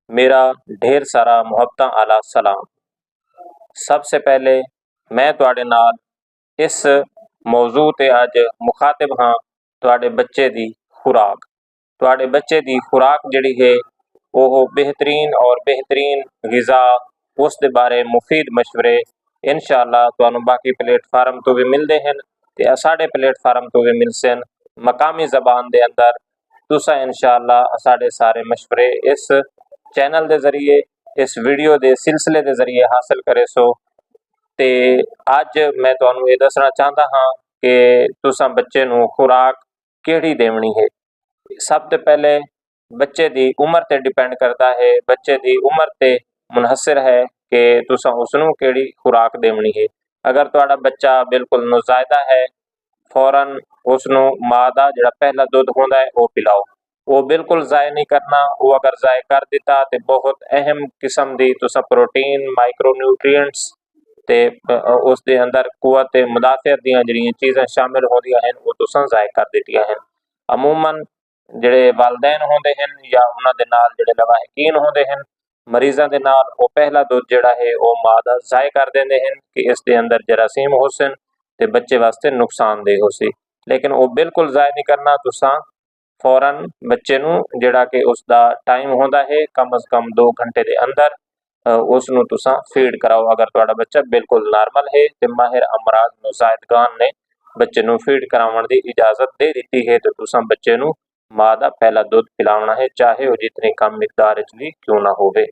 मेरा ढेर सारा मुहब्बतां आला सलाम। सबसे पहले मैं तुहाडे नाल इस मौजू ते अज मुखातिब हाँ तुहाडे बच्चे दी खुराक। तुहाडे बच्चे दी खुराक जिहड़ी है ओह बेहतरीन और बेहतरीन ग़िज़ा उस दे बारे मुफीद मशवरे इंशाअल्लाह तुहानूं बाकी प्लेटफार्म तो भी मिलदे हन ते साडे प्लेटफार्म तो भी मिलसन मकामी ज़बान दे अंदर। तुसां इंशाअल्लाह साडे सारे मशवरे इस चैनल दे जरिए इस वीडियो दे सिलसिले दे जरिए हासिल करे सो। ते अज मैं तुहानूं ये दसना चाहता हाँ कि तुसां बच्चे नूं खुराक किहड़ी देवनी है। सब तो पहले बच्चे दी उम्र ते डिपेंड करता है, बच्चे दी उम्र ते मुनहसर है कि तुसां उसनूं किहड़ी खुराक देवनी है। अगर तुहाडा बच्चा बिल्कुल नौज़ायदा है फौरन उसनूं माँ दा जिहड़ा पहला दुध हुंदा है वो पिलाओ। वो बिल्कुल ज़ाय नहीं करना, वो अगर ज़ाय कर दिता तो बहुत अहम किस्म दी तुसां प्रोटीन माइक्रो न्यूट्रिएंट्स ते उस दे अंदर कुवत मुदाफ़ियत दियां जिहड़ियां चीज़ां शामिल होंदियां हन वो तुसां ज़ाय कर दित्तियां हन। अमूमन जिहड़े वालदैन होंदे हन या उन्हां दे नाल जिहड़े लवाहिकीन होंदे हन मरीज़ां दे नाल वो पहला दुध जिहड़ा है वो माँ दा ज़ाय कर देंदे हन कि इस दे अंदर जरासीम होसन ते बच्चे वास्ते नुकसानदेह होसी। लेकिन वो बिल्कुल ज़ाय नहीं करना, तुसां फौरन बच्चे नूं जिहड़ा कि उसदा टाइम होंदा है कम अज़ कम 2 घंटे दे अंदर उसनूं तुसां फीड कराओ। अगर तुहाडा बच्चा बिल्कुल नॉर्मल है ते माहिर अमराज नुज़ायदगान ने बच्चे नूं फीड कराउण दी इजाज़त दे दित्ती है तो तुसां बच्चे नूं माँ दा पहला दुध पिलाउणा है, चाहे वो जितनी कम मिकदार च भी क्यों ना होवे।